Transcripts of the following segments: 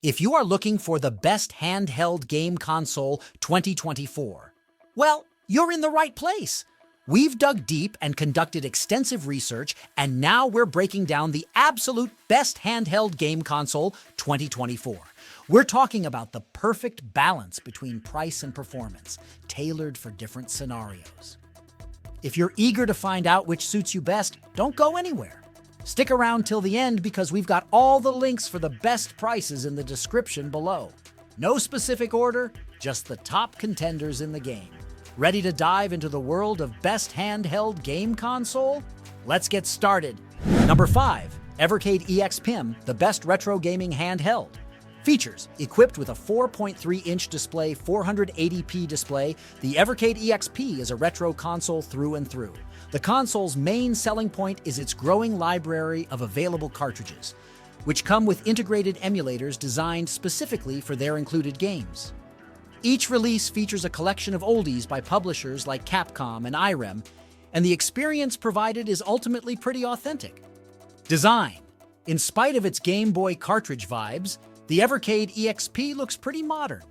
If you are looking for the best handheld game console 2024, well, you're in the right place. We've dug deep and conducted extensive research, and now we're breaking down the absolute best handheld game console 2024. We're talking about the perfect balance between price and performance, tailored for different scenarios. If you're eager to find out which suits you best, don't go anywhere. Stick around till the end because we've got all the links for the best prices in the description below. No specific order, just the top contenders in the game. Ready to dive into the world of best handheld game console? Let's get started. Number 5, Evercade EX-PIM, the best retro gaming handheld. Features: equipped with a 4.3-inch display, 480p display, the Evercade EX-P is a retro console through and through. The console's main selling point is its growing library of available cartridges, which come with integrated emulators designed specifically for their included games. Each release features a collection of oldies by publishers like Capcom and IREM, and the experience provided is ultimately pretty authentic. Design: in spite of its Game Boy cartridge vibes, the Evercade EX-P looks pretty modern.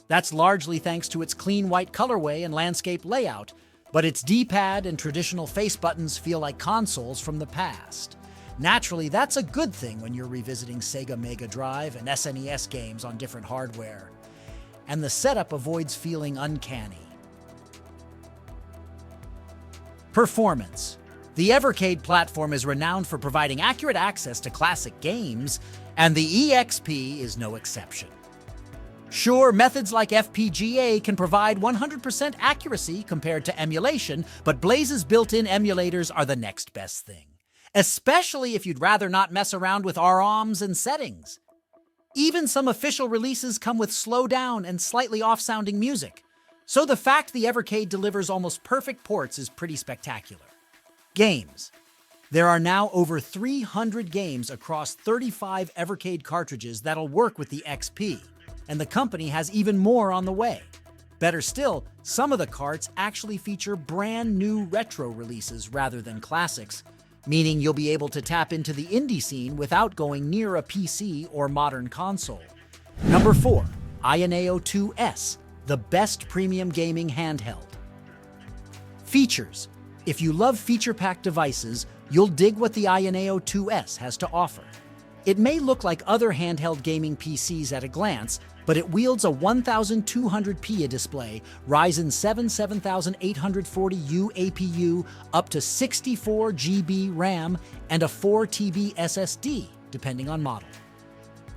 That's largely thanks to its clean white colorway and landscape layout, but its D-pad and traditional face buttons feel like consoles from the past. Naturally, that's a good thing when you're revisiting Sega Mega Drive and SNES games on different hardware. And the setup avoids feeling uncanny. Performance: the Evercade platform is renowned for providing accurate access to classic games, and the EX-P is no exception. Sure, methods like FPGA can provide 100% accuracy compared to emulation, but Blaze's built-in emulators are the next best thing, especially if you'd rather not mess around with ROMs and settings. Even some official releases come with slowed-down and slightly off-sounding music, so the fact the Evercade delivers almost perfect ports is pretty spectacular. Games: there are now over 300 games across 35 Evercade cartridges that'll work with the XP, and the company has even more on the way. Better still, some of the carts actually feature brand new retro releases rather than classics, meaning you'll be able to tap into the indie scene without going near a PC or modern console. Number 4, Ioneo 2S, the best premium gaming handheld. Features: if you love feature-packed devices, you'll dig what the Ioneo 2S has to offer. It may look like other handheld gaming PCs at a glance, but it wields a 1200p display, Ryzen 7 7840U APU, up to 64 GB RAM, and a 4 TB SSD, depending on model.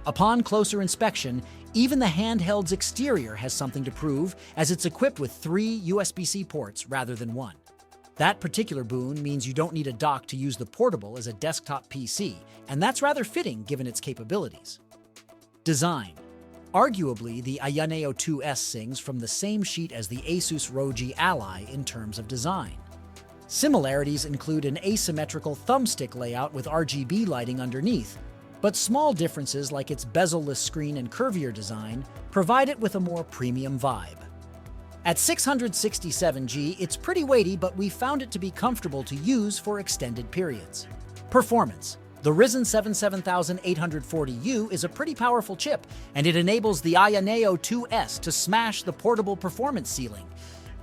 Upon closer inspection, even the handheld's exterior has something to prove, as it's equipped with 3 USB-C ports rather than 1. That particular boon means you don't need a dock to use the portable as a desktop PC, and that's rather fitting given its capabilities. Design: arguably, the Ioneo 2S sings from the same sheet as the Asus ROG Ally in terms of design. Similarities include an asymmetrical thumbstick layout with RGB lighting underneath, but small differences like its bezel-less screen and curvier design provide it with a more premium vibe. At 667G, it's pretty weighty, but we found it to be comfortable to use for extended periods. Performance: the Ryzen 7 7840U is a pretty powerful chip, and it enables the Ioneo 2S to smash the portable performance ceiling.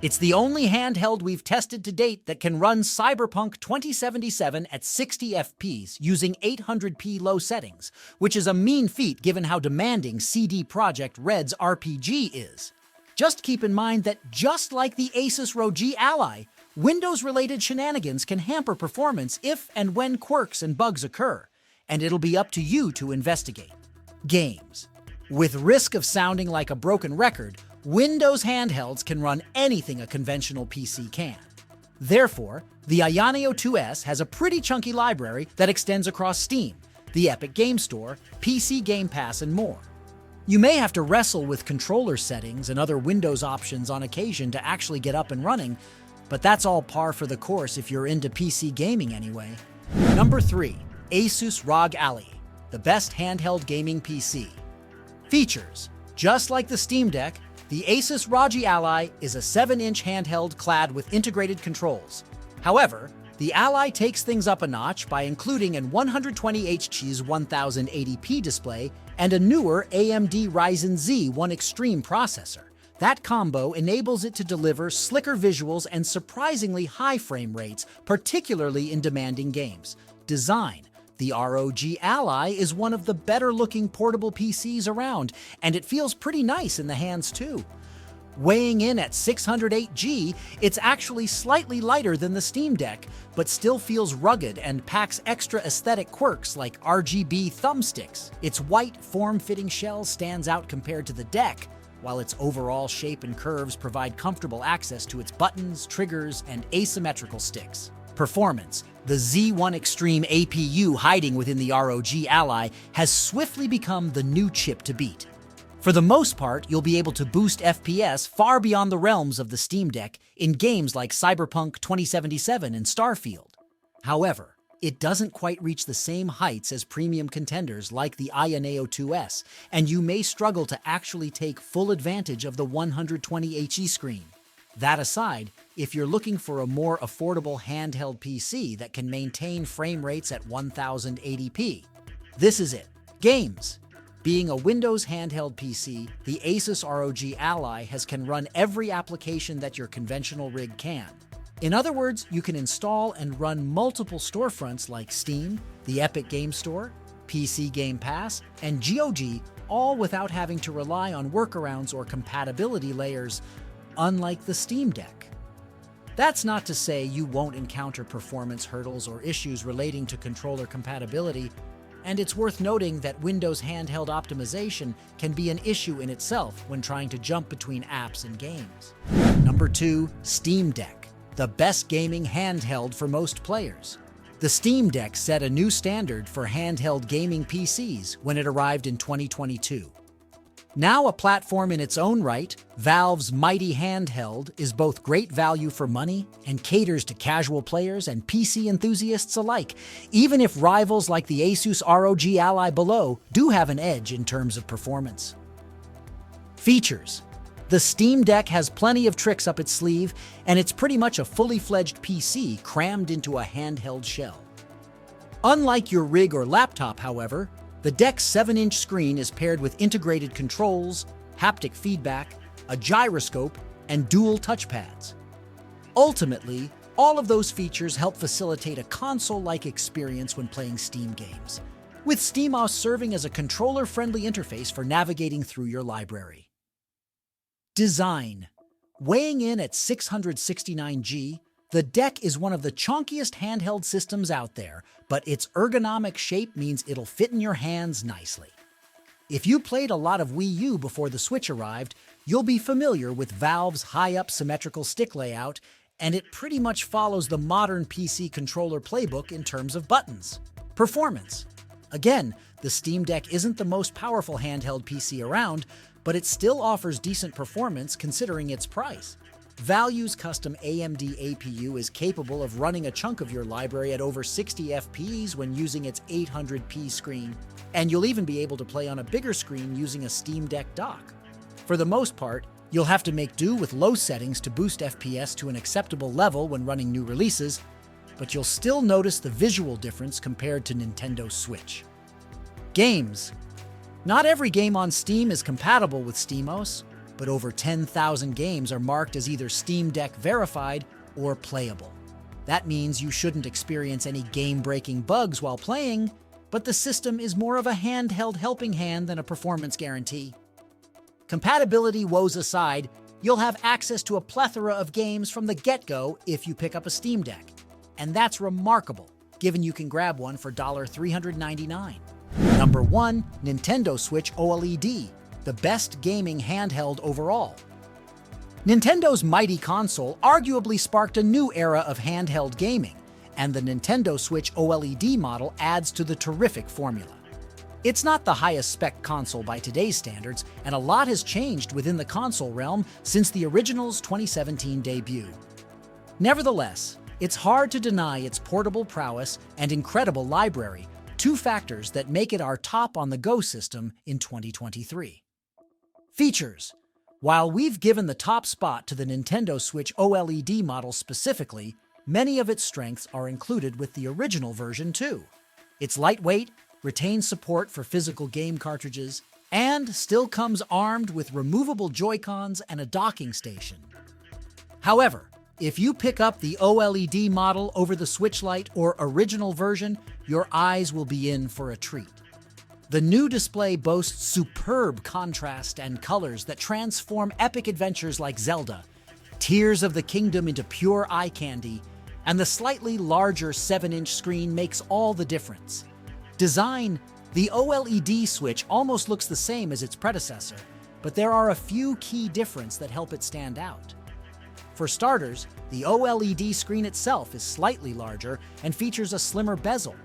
It's the only handheld we've tested to date that can run Cyberpunk 2077 at 60 FPS using 800p low settings, which is a mean feat given how demanding CD Projekt Red's RPG is. Just keep in mind that just like the Asus ROG Ally, Windows-related shenanigans can hamper performance if and when quirks and bugs occur, and it'll be up to you to investigate. Games: with risk of sounding like a broken record, Windows handhelds can run anything a conventional PC can. Therefore, the Ioneo 2S has a pretty chunky library that extends across Steam, the Epic Game Store, PC Game Pass, and more. You may have to wrestle with controller settings and other Windows options on occasion to actually get up and running, but that's all par for the course if you're into PC gaming anyway. Number 3, Asus ROG Ally, the best handheld gaming PC. Features: just like the Steam Deck, the Asus ROG Ally is a 7-inch handheld clad with integrated controls. However, the Ally takes things up a notch by including an 120Hz 1080p display and a newer AMD Ryzen Z1 Extreme processor. That combo enables it to deliver slicker visuals and surprisingly high frame rates, particularly in demanding games. Design. The ROG Ally is one of the better-looking portable PCs around, and it feels pretty nice in the hands too. Weighing in at 608G, it's actually slightly lighter than the Steam Deck, but still feels rugged and packs extra aesthetic quirks like RGB thumbsticks. Its white, form-fitting shell stands out compared to the deck, while its overall shape and curves provide comfortable access to its buttons, triggers, and asymmetrical sticks. Performance. The Z1 Extreme APU hiding within the ROG Ally has swiftly become the new chip to beat. For the most part, you'll be able to boost FPS far beyond the realms of the Steam Deck in games like Cyberpunk 2077 and Starfield. However, it doesn't quite reach the same heights as premium contenders like the Neo 2S, and you may struggle to actually take full advantage of the 120Hz screen. That aside, if you're looking for a more affordable handheld PC that can maintain frame rates at 1080p, this is it. Games. Being a Windows handheld PC, the Asus ROG Ally can run every application that your conventional rig can. In other words, you can install and run multiple storefronts like Steam, the Epic Game Store, PC Game Pass, and GOG, all without having to rely on workarounds or compatibility layers, unlike the Steam Deck. That's not to say you won't encounter performance hurdles or issues relating to controller compatibility, and it's worth noting that Windows handheld optimization can be an issue in itself when trying to jump between apps and games. Number 2, Steam Deck, the best gaming handheld for most players. The Steam Deck set a new standard for handheld gaming PCs when it arrived in 2022. Now a platform in its own right, Valve's mighty handheld is both great value for money and caters to casual players and PC enthusiasts alike, even if rivals like the Asus ROG Ally below do have an edge in terms of performance. Features. The Steam Deck has plenty of tricks up its sleeve, and it's pretty much a fully-fledged PC crammed into a handheld shell. Unlike your rig or laptop, however, the deck's 7-inch screen is paired with integrated controls, haptic feedback, a gyroscope, and dual touchpads. Ultimately, all of those features help facilitate a console-like experience when playing Steam games, with SteamOS serving as a controller-friendly interface for navigating through your library. Design. Weighing in at 669G, the deck is one of the chunkiest handheld systems out there, but its ergonomic shape means it'll fit in your hands nicely. If you played a lot of Wii U before the Switch arrived, you'll be familiar with Valve's high-up symmetrical stick layout, and it pretty much follows the modern PC controller playbook in terms of buttons. Performance. Again, the Steam Deck isn't the most powerful handheld PC around, but it still offers decent performance considering its price. Value's custom AMD APU is capable of running a chunk of your library at over 60 FPS when using its 800p screen, and you'll even be able to play on a bigger screen using a Steam Deck dock. For the most part, you'll have to make do with low settings to boost FPS to an acceptable level when running new releases, but you'll still notice the visual difference compared to Nintendo Switch. Games. Not every game on Steam is compatible with SteamOS, but over 10,000 games are marked as either Steam Deck verified or playable. That means you shouldn't experience any game-breaking bugs while playing, but the system is more of a handheld helping hand than a performance guarantee. Compatibility woes aside, you'll have access to a plethora of games from the get-go if you pick up a Steam Deck. And that's remarkable, given you can grab one for $399. Number 1, Nintendo Switch OLED, the best gaming handheld overall. Nintendo's mighty console arguably sparked a new era of handheld gaming, and the Nintendo Switch OLED model adds to the terrific formula. It's not the highest spec console by today's standards, and a lot has changed within the console realm since the original's 2017 debut. Nevertheless, it's hard to deny its portable prowess and incredible library, two factors that make it our top on-the-go system in 2023. Features. While we've given the top spot to the Nintendo Switch OLED model specifically, many of its strengths are included with the original version too. It's lightweight, retains support for physical game cartridges, and still comes armed with removable Joy-Cons and a docking station. However, if you pick up the OLED model over the Switch Lite or original version, your eyes will be in for a treat. The new display boasts superb contrast and colors that transform epic adventures like Zelda, Tears of the Kingdom into pure eye candy, and the slightly larger 7-inch screen makes all the difference. Design: the OLED Switch almost looks the same as its predecessor, but there are a few key differences that help it stand out. For starters, the OLED screen itself is slightly larger and features a slimmer bezel,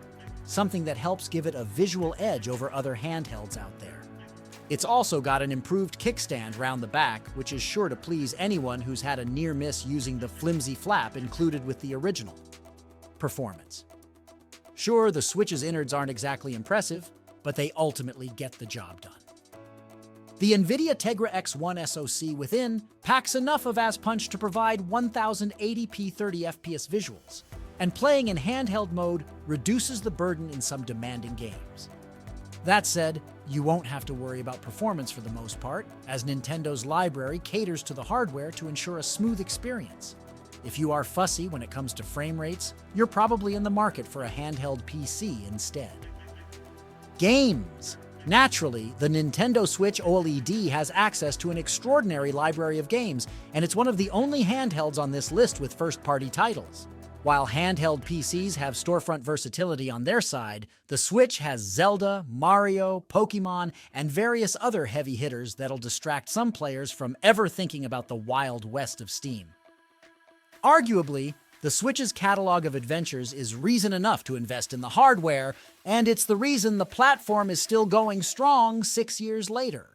something that helps give it a visual edge over other handhelds out there. It's also got an improved kickstand round the back, which is sure to please anyone who's had a near miss using the flimsy flap included with the original. Performance. Sure, the Switch's innards aren't exactly impressive, but they ultimately get the job done. The NVIDIA Tegra X1 SoC within packs enough of ass punch to provide 1080p 30fps visuals, and playing in handheld mode reduces the burden in some demanding games. That said, you won't have to worry about performance for the most part, as Nintendo's library caters to the hardware to ensure a smooth experience. If you are fussy when it comes to frame rates, you're probably in the market for a handheld PC instead. Games. Naturally, the Nintendo Switch OLED has access to an extraordinary library of games, and it's one of the only handhelds on this list with first-party titles. While handheld PCs have storefront versatility on their side, the Switch has Zelda, Mario, Pokemon, and various other heavy hitters that'll distract some players from ever thinking about the wild west of Steam. Arguably, the Switch's catalog of adventures is reason enough to invest in the hardware, and it's the reason the platform is still going strong 6 years later.